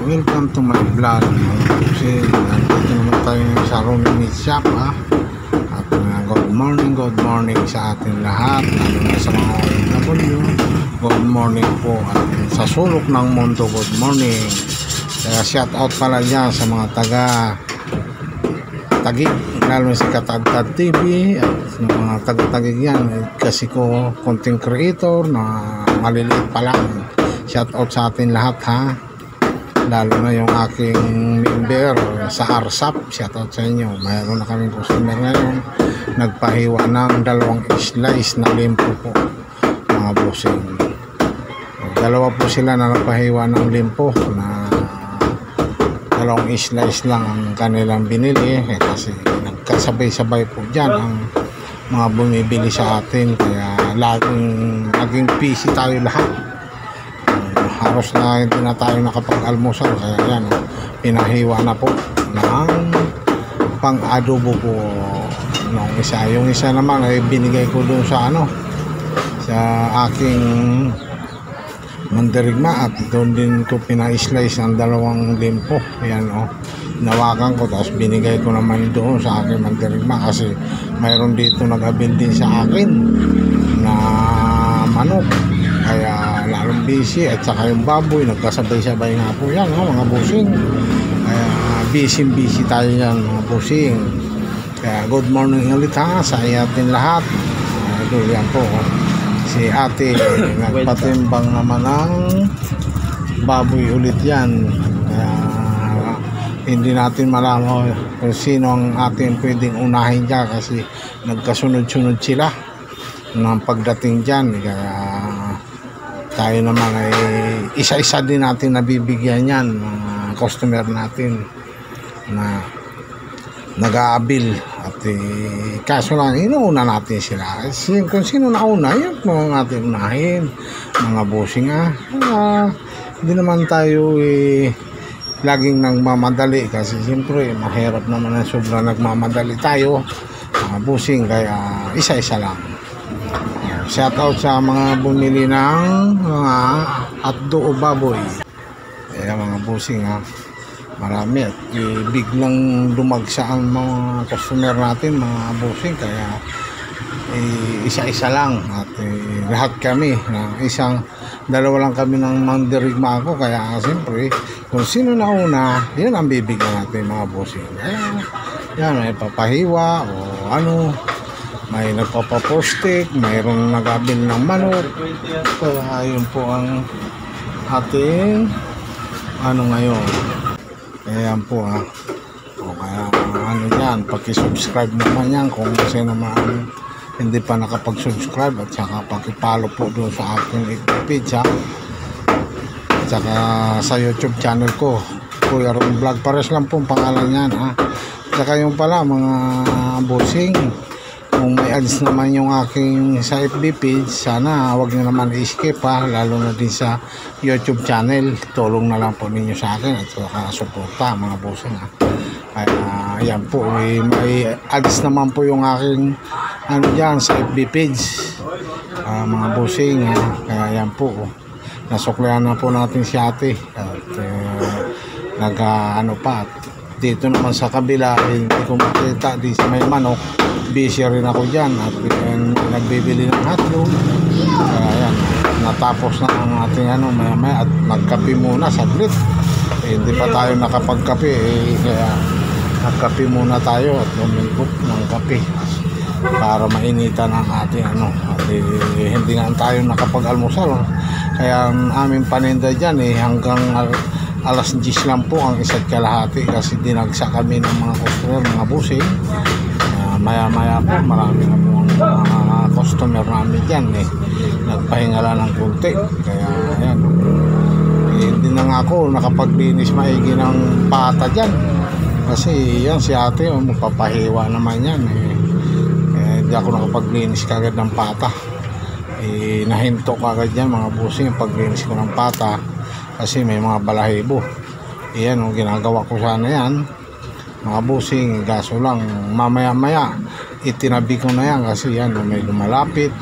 welcome to my vlog. Kasi nandito naman tayo sa Ronin Shop at good morning sa ating lahat, lalo na sa mga OFW. Good morning po, at sa sulok ng mundo, good morning. Kaya shout out pala dyan sa mga taga Taguig, lalo na si Katagtad TV at mga taga-Taguig yan, kasi ko content creator na maliliit pa lang. Shout out sa atin lahat ha, lalo na yung aking member sa RSAP. Shout out sa inyo. Mayroon na kaming customer ngayon, nagpahiwa ng 2 slice na limpo po, mga bossing. Dalawa po sila na nagpahiwa ng limpo na 2 slice lang ang kanilang binili, kasi nagkasabay-sabay po dyan ang mga bumibili sa atin, kaya laging busy tayo lahat. Halos na hindi na tayo nakapag-almusal, kaya yan, pinahiwa na po ng pang-adobo po nung isa. Yung isa naman ay binigay ko dun sa sa aking mandirigma, at doon din ko pina-slice ng 2 limpo. Ayan nawakan ko, tapos binigay ko naman doon sa aking mandirigma, kasi mayroon dito nag-abil din sa akin na manok, kaya lalong busy. At saka yung baboy, nagkasabay-sabay nga po yan mga bossing, kaya busy tayo yan mga bossing. Kaya good morning ulit ha sa atin lahat. Yan po si ate, nagpatimbang naman ng baboy ulit yan, kaya hindi natin malaman kung sino ang atin pwedeng unahin dyan, kasi nagkasunod-sunod sila ng pagdating dyan. Kaya tayo naman ay isa-isa din natin nabibigyan yan, mga customer natin na nag-aabil. At kaso lang, inuuna natin sila. Kung sino nauna, yun po ang ating unahin, mga bossing hindi naman tayo laging nagmamadali, kasi siyempre mahirap naman na sobra nagmamadali tayo, mga bossing. Kaya isa-isa lang. Shout out sa mga bumili ng mga hotdog o baboy. Kaya mga bossing marami, at biglang dumagsa ang mga customer natin, mga bossing. Kaya isa-isa lang, at lahat kami na dalawa lang kami ng mandirigma ko, kaya siyempre kung sino nauna, yun ang bibigyan natin, mga bossing. Kaya yan, may papahiwa o may nagpapapostik, mayroong nagabil ng manok. Kaya yun po ang ating ngayon. Kaya yan po kaya yan, pakisubscribe naman yan kung sino naman hindi pa nakapag-subscribe, at saka pakipalo po doon sa aking page at saka sa YouTube channel ko, Kuya Ron Vlog. Pares lang po ang pangalan yan at saka yung pala mga bossing, kung may ads naman yung aking sa FB page, sana wag nyo naman i-skip lalo na din sa YouTube channel. Tulong na lang po ninyo sa akin at saka suporta, mga bossing kaya yan po, may ads naman po yung aking dyan sa FB page, mga bossing kaya yan po, nasuklihan na po natin si ate, at pa dito naman sa kabila, hindi ko makita, di sa may manok, busy rin ako dyan, at nagbibili ng hotdog. Kaya yan, natapos na ang ating maya-maya, at nagkape muna saglit. Hindi pa tayo nakapagkape, kaya nagkape muna tayo at lumilbot ng kape para mainitan ang ating at hindi nga tayo nakapag-almusal. Kaya ang aming paninda dyan hanggang alas 10 lang po ang 1:30, kasi dinagsa kami ng mga customer, mga bossing. Maya-maya po marami na po ang mga customer namin dyan nagpahinga lang ng kunti. Kaya ayan, hindi na nga ako nakapaglinis maigi ng pata dyan, kasi yan si ate magpapahiwa naman yan hindi ako nakapaglinis kagad ng pata. Nahinto kagad yan, mga bossing, yung paglinis ko ng pata, kasi may mga balahibo. Yan ginagawa ko sana yan, mga bossing. Gaso lang mamaya-maya itinabi ko na yan, kasi yan may lumalapit.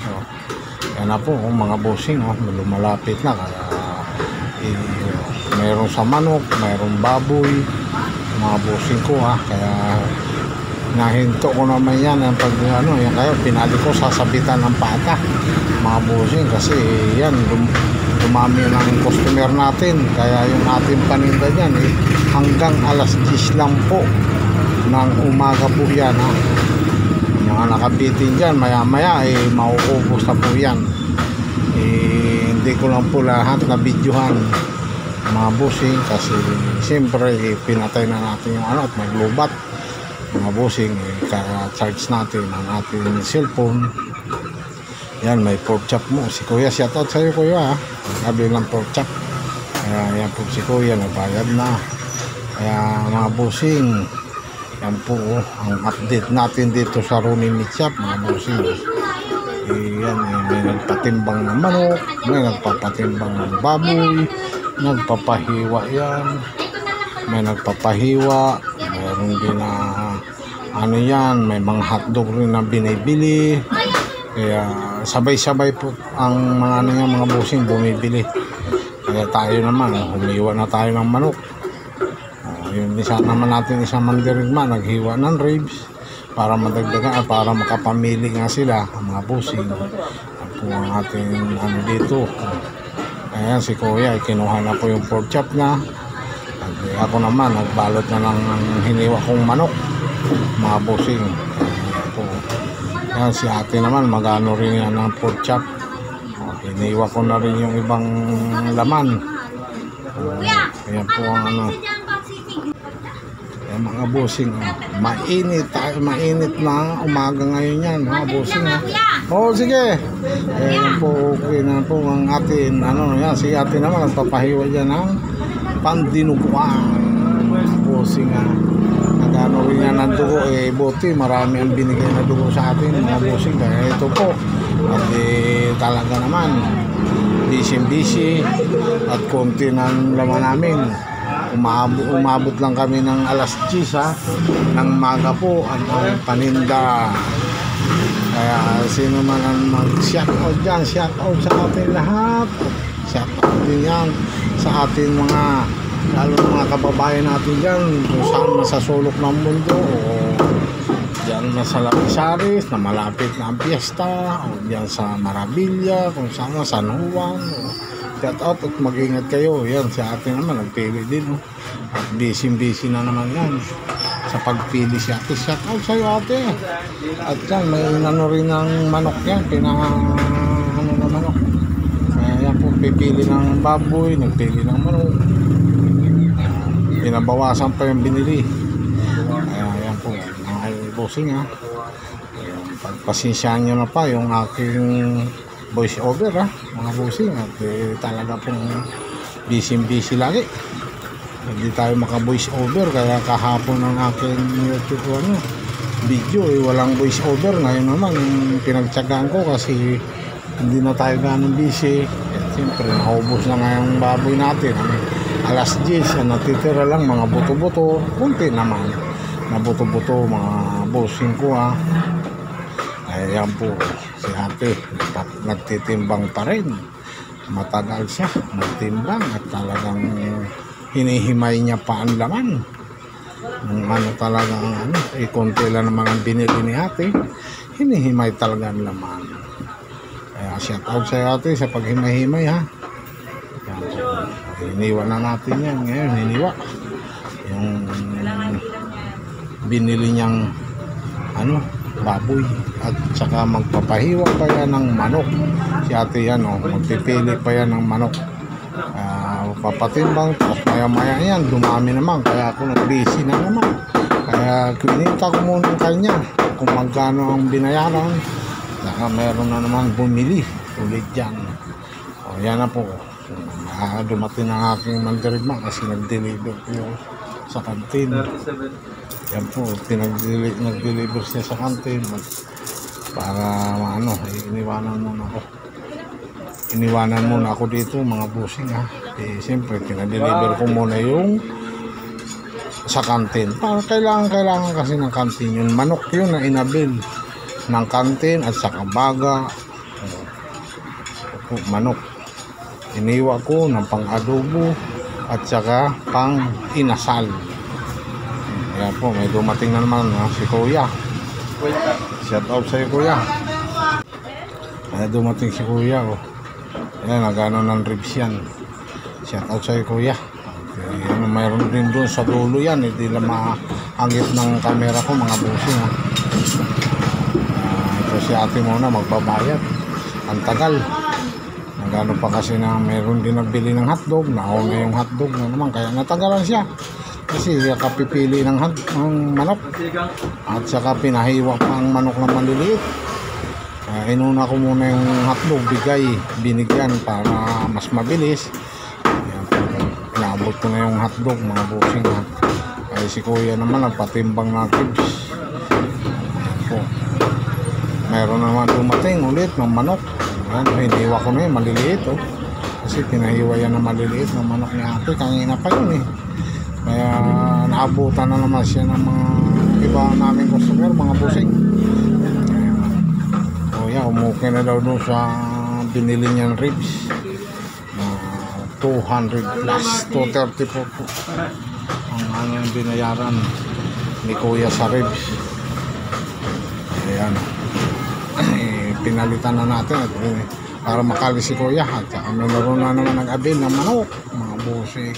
Yan na po mga bossing, may lumalapit na, kaya mayroon sa manok, mayroon baboy, mga bossing ko ha. Kaya nahinto ko naman yan ang pag ano, yan kaya pinali ko sasabitan ng pata mga bossing, kasi yan dumami ng customer natin. Kaya yung ating paninda dyan hanggang alas 10 lang po ng umaga po yan ha. Mga nakabitin dyan maya maya mauubos na po yan. Hindi ko lang po lahat na videohan mga bossing, kasi siyempre pinatay na natin yung ano at maglubat mga bossing. Kaya charge natin ang ating cellphone. Yan, may pork chop mo si kuya, shout out sa'yo kuya ha, kabilang pork chop. Kaya yan po si kuya, nabayad na. Kaya mga bossing, yan po ang update natin dito sa Ronnie Meat Shop mga bossing. Yan, may nagpatimbang ng manok, may nagpapatimbang ng baboy, nagpapahiwa yan, may nagpapahiwa, mayroon din na ano yan, may mga hotdog rin na binibili. Kaya sabay-sabay po ang mga ano yan, mga bossing bumibili. Kaya tayo naman humiwa na tayo ng manok. Yung isa naman natin isang mandirigma naghiwa ng ribs para madagdagan, para makapamili nga sila mga bossing. Po ang ating ano dito. Ayan si kuya kinuha na po yung pork chop na. At ako naman nagbalot na ng hiniwa kong manok mga bossing. Ayan si ate naman magano rin yan ng pork chop. Hiniwa ko na rin yung ibang laman. Ayan po ang ano. Ayan mga bossing, mainit na umaga ngayon yan mga bossing ha. Sige. Ayan po, okay na po ang atin ano yan, si ate naman nagpapahiwa dyan ng pandinuguan mga bossing ha. Nagano rin yan ng dugo, buti marami ang binigay na dugo sa atin mga bossing. Kaya ito po at talaga naman busy at konti ng laman namin. Umabot lang kami ng alas 10 ha, ng maga po ang paninda. Kaya sino man ang mag-shoutout dyan, shoutout sa atin lahat. Shoutout din yan sa atin mga, lalo mga kababayan natin dyan kung saan nasa sulok ng mundo, o dyan na sa Lapisaris na malapit na ang piyesta, o dyan sa Marabilla, kung saan na San Juan. Shout out at mag-ingat kayo. Yan, sa atin naman nagpili din at busy na naman yan sa pagpili si ate. Shout out sa'yo ate. At yan, may ano rin ng manok yan, ano na manok. Kaya yan po, pipili ng baboy, nagpili ng manok, pinabawasan pa yung binili. Kaya yan po mga bossing ha. Pagpasensyahan nyo na pa yung aking voice over ha mga bossing, at talaga pong busy lagi, hindi tayo maka voice over. Kaya kahapon ng aking YouTube video walang voice over. Ngayon naman pinagtsagaan ko kasi hindi na tayo ganun busy. Siyempre naubos na nga yung baboy natin alas 10, natitira lang mga buto-buto, kunti naman na buto-buto mga bossing ko ha. Ayan po si ate nagtitimbang pa rin, matagal siya magtimbang at talagang hinihimay niya pa ang laman. Ano talaga ang konti lang naman ang binili ni ate, hinihimay talaga ang laman. Kaya shout out sa ate sa paghimay-himay ha. Iniwan na natin yan ngayon, hiniwa yung binili niyang baboy, at saka magpapahiwa pa yan ng manok si ate yan magpipili pa yan ng manok, papatimbang, tapos maya yan dumami naman. Kaya ako nag-busy na naman, kaya kinita ko muna kanya kung magkano ang binayaran, saka meron na naman bumili ulit dyan. Yan na po, dumating ang aking mandirigma kasi nag-deliver ko sa kantin. Yan po, nag-deliver siya sa kantin para iniwanan muna ako dito mga bossing ha. Siyempre pinadeliver ko muna yung sa kantin, para kailangan kasi ng kantin yung manok yun na inabil ng kantin, at saka baga manok iniwa ko ng pang-adobo at saka pang inasal. Ayan po, may dumating na naman si Kuya. Shout out sa'yo, Kuya. Ayan, dumating si Kuya. Oh. Ayan, nagano ng ribs yan. Shout out sa'yo, Kuya. Okay, mayroon din doon sa dulo yan. Hindi lang maanggit ng camera ko, mga busing. Ito si ate muna magbabayad. Ang tagal. Nagano pa kasi na mayroon din nagbili ng hotdog. Nauna yung hotdog na naman. Kaya natagalan siya. Kasi kapipili ng manok. At saka pinahiwa pa ang manok na maliliit. Inuna ko muna yung hotdog. Binigyan para mas mabilis. Naabot ko na yung hotdog, mga busing. Ay si Kuya naman nagpatimbang na cubes. Meron naman dumating ulit ng manok. Hiniwa ko na yun, maliliit. Oh. Kasi pinahiwa yan na maliliit ng manok ni ate. Kanina pa yun eh. Kaya naabutan na naman siya ng mga iba namin customer, mga busing. Kuya, umukay na daw doon sa binili niyang ribs. 200 plus 230 po ang yung binayaran ni Kuya sa ribs. Ayan. Pinalitan na natin para makali si Kuya at may laro na naman nag-abil ng manok, mga busing.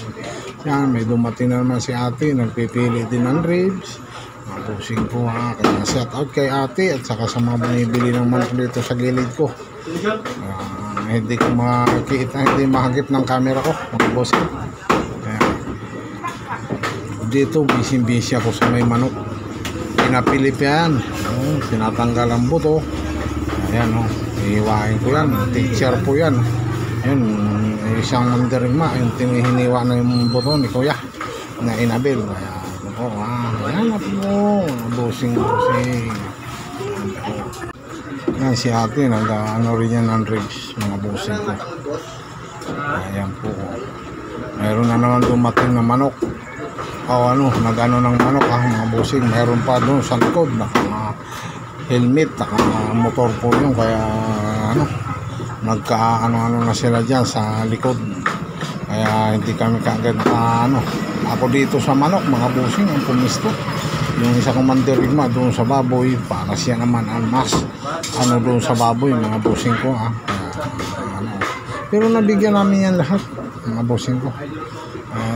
Yan, may dumating na naman si ate, nagpipili din ng ribs, mga busing ko ha. Kaya shout out kay ate at saka sa mga binibili ng manok dito sa gilid ko. Hindi ko makikita, hindi mahagip ng camera ko, mga boss ko. Dito busy ako sa may manok. Pinapilip yan, tinatanggal ang buto. Ayan, hihiwain ko yan, teacher po yan. Yun, isang mandirigma, yung tinihiniwa na yung buto ni Kuya na inabil. Kaya ayan na po, busing. Yan si ate, nag-ano rin yan ng ribs, mga busing ko. Ayan po. Mayroon na naman dumating na manok. Nag-ano ng manok mga busing. Mayroon pa doon sa likod, naka-helmet, naka-motor po yun. Kaya nagka-ano na sila dyan sa likod. Kaya hindi kami kagad ako dito sa manok, mga busing, ang pumisto. Yung isa kong mandirigma doon sa baboy, para siya naman ang mas doon sa baboy, mga busing ko pero nabigyan namin yan lahat, mga busing ko.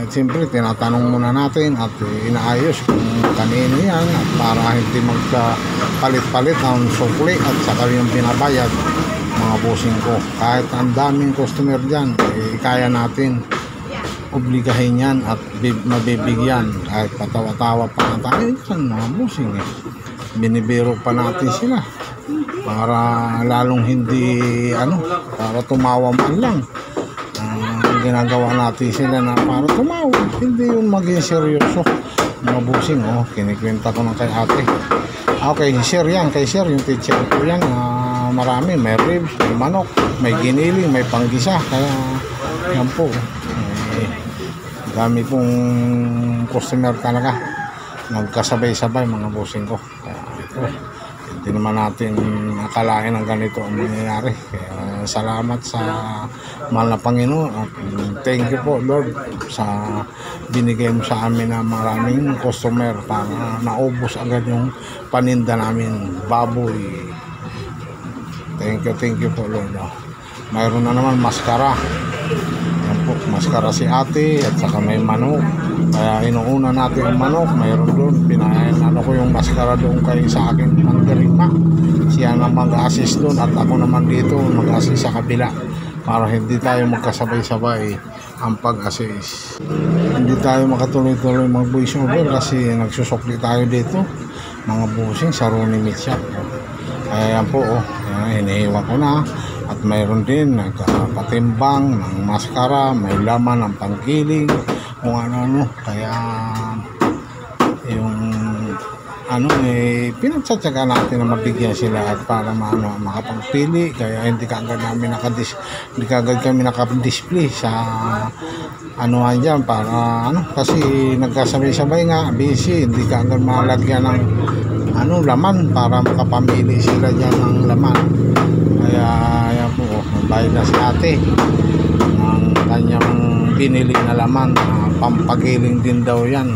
Siyempre tinatanong muna natin at inaayos kung kanino yan at para hindi magpalit-palit ang sukli at saka yung binabayad, mga busing ko. Kahit ang daming customer dyan, kaya natin obligahin yan at mabibigyan kahit patawa-tawa pa na tayo dyan, mga busing binibiro pa natin sila para lalong hindi para tumawa man lang. Ginagawa natin sila na para tumawa, hindi yun maging seryoso, mga busing. Kinikwenta ko ng kay ate. Okay, share yan, kay share yung teacher ko yan. Marami, may ribs, may manok, may giniling, may panggisa. Kaya yan po, dami pong customer talaga, nagkasabay-sabay, mga busing ko. Kaya ito, hindi naman natin akalain ang ganito ang mangyayari. Kaya salamat sa mahal na Panginoon at thank you po Lord sa binigay mo sa amin na maraming customer para naubos agad yung paninda namin, baboy. Thank you po Lord. Mayroon na naman maskara. Yan po, maskara si ate at saka may manok. Kaya inuuna natin yung manok, mayroon doon. Pinano ko yung maskara doon kay sa akin mandirigma. Siya na mag-assist doon at ako naman dito mag-assist sa kabila para hindi tayo magkasabay-sabay ang pag-assist. Hindi tayo makatuloy-tuloy mag-voice over kasi nagsusukli tayo dito, mga busing, sa Ronnie Meat Shop. Kaya yan po, hinihiwa ko na. At mayroon din nagpatimbang ng maskara, may laman ng pangkiling, kung ano-ano. Kaya yung pinagtsatsaga natin na mabigyan sila at para makapagpili. Kaya hindi kagad kami nakadisplay sa anuhan dyan para kasi nagkasabay-sabay nga, busy, hindi kagad malagyan ng laman para makapamili sila dyan ng laman. Kaya yan po, bayad na si ate ng kanyang binili na laman, pampagiling din daw yan.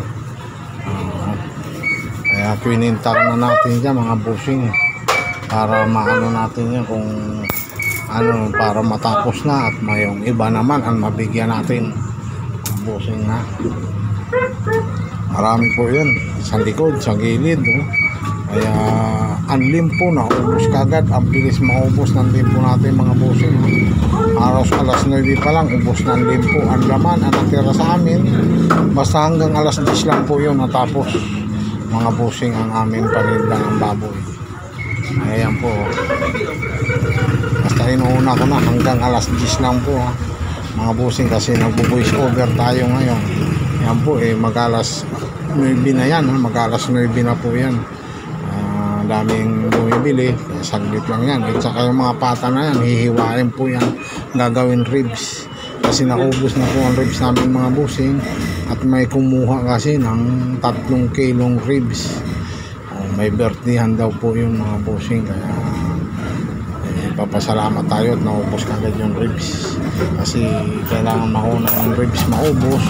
Kaya pinintak na natin dyan mga bossing, para maano natin yan kung ano, para matapos na, at mayong iba naman ang mabigyan natin mga bossing ha. Marami po yun sa likod, sa gilid kaya ang limpo na ubos kagad, ang bilis maubos ng limpo natin mga bossing Aros alas 9 pa lang ubos ng limpo ang laman. Ang natira sa amin basta hanggang alas 10 lang po yun natapos mga bossing ang aming paninda ng baboy. Ayan po, basta inuuna ko na hanggang alas 10 lang po mga bossing, kasi nagbo-voice over tayo ngayon. Yan po mag-alas 9 na yan mag-alas 9 na po yan. Daming bumibili, saglit lang yan. At saka yung mga pata na yan, hihiwain po yan, gagawin ribs, kasi naubos na po ang ribs namin mga bossing, at may kumuha kasi ng 3 kilong ribs. May birthdayhan daw po yung mga bossing, kaya papasalamat tayo at naubos kagad yung ribs, kasi kailangan mauna ng ribs maubos.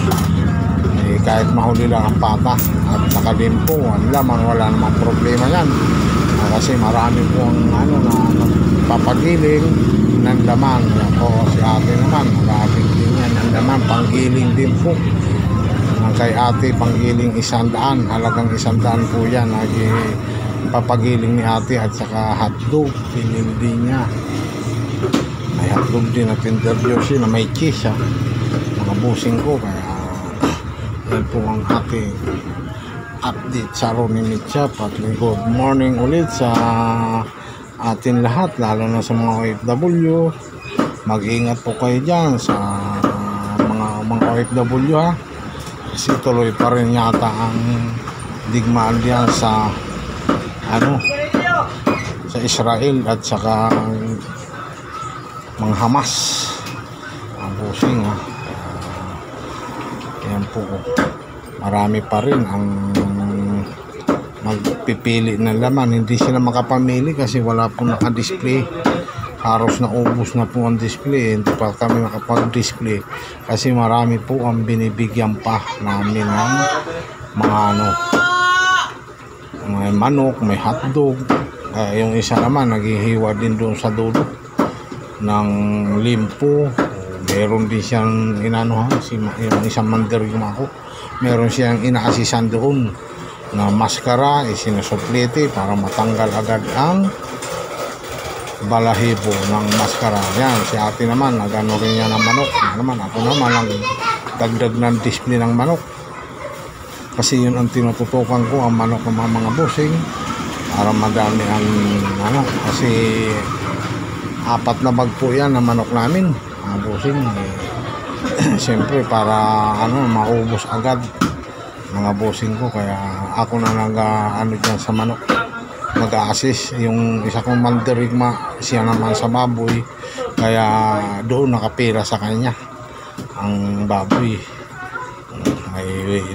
Kahit mahuli lang ang pata at nakalimpo ang laman, wala namang problema yan, kasi marami po ang ano na papagiling ng laman. O si ate naman marami din yan ng laman, panggiling din po. Ang kay ate panggiling 100, halagang 100 po yan papagiling ni ate. At saka hotdog pinili din niya, may hotdog din at Tender Josie na may cheese mga bossing ko. Kaya yan po ang ating update sa Ronnie Meat Shop. At good morning ulit sa atin lahat, lalo na sa mga OFW. Mag-ingat po kayo dyan sa mga OFW kasi tuloy pa rin yata ang digmaan diyan sa sa Israel at saka mga Hamas ang bossing yan po, marami pa rin ang magpipili ng laman. Hindi sila makapamili kasi wala po naka-display. Haros na ubos na po ang display, hindi pa kami makapag-display kasi marami po ang binibigyan pa namin ng mga may manok, may hotdog. Yung isa naman naghihiwa din doon sa dulo ng limpo. Meron din siyang yung isang mandirigma ko, meron siyang inaasisan doon na maskara, isinusuplete para matanggal agad ang balahibo ng maskara. Yan, si ate naman nagano rin niya ng manok. Ako naman ang dagdag ng display ng manok, kasi yun ang tinututukan ko, ang manok ng mga bossing, para madami ang kasi 4 na bag po yan ng manok namin mga bossing. Siyempre para maubos agad mga bossing ko, kaya ako na dyan sa manok, nag-a-assist. Yung isa kong mandirigma, siya naman sa baboy, kaya doon nakapira sa kanya ang baboy. May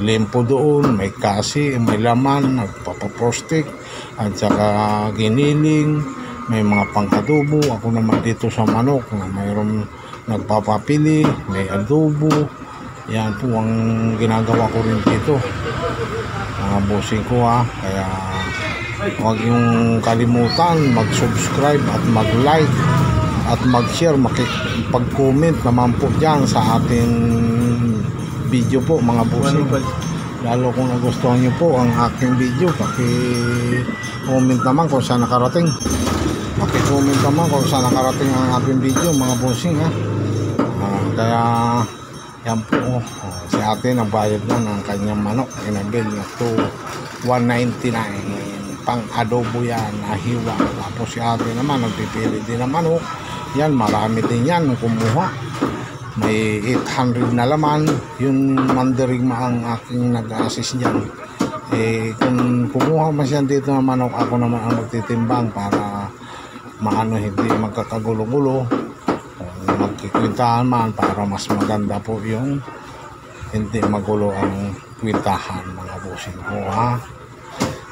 limpo doon, may kasi, may laman, nagpapaprostic at saka giniling, may mga pang-adobo. Ako naman dito sa manok na mayroon nagpapapili, may adobo. Yan po ang ginagawa ko rin dito mga bossing ko kaya huwag yung kalimutan mag-subscribe at mag-like at mag-share, pag-comment naman po dyan sa ating video po mga bossing. Lalo kung nagustuhan nyo po ang aking video, paki-comment naman kung saan nakarating, paki-comment naman kung saan nakarating ang ating video mga bossing kaya yan po, si ate nagbayad na ng kanyang manok, inabil niya to 199 pang adobo yan, nahiwa. Tapos si ate naman nagpipili din ng manok, yan marami din yan kumuha, may 800 na laman. Yung mandirigma ang aking nag-assist dyan, kung kumuha man siya dito ng manok, ako naman ang magtitimbang para hindi magkakagulo-gulo, magkikwintahan man para mas maganda po yung hindi magulo ang kwintahan mga bossing ko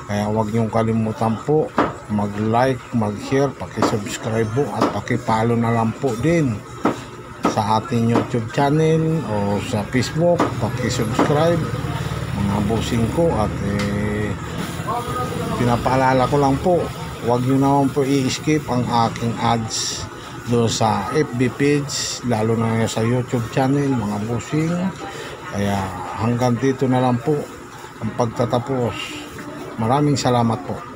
Kaya huwag niyong kalimutan po mag-like, mag-share, paki-subscribe po at paki-follow na lang po din sa ating YouTube channel o sa Facebook, paki-subscribe mga bossing ko. At pinapaalala ko lang po, huwag nyo naman po i-skip ang aking ads doon sa FB page, lalo na sa YouTube channel mga bossing. Kaya hanggang dito na lang po ang pagtatapos. Maraming salamat po.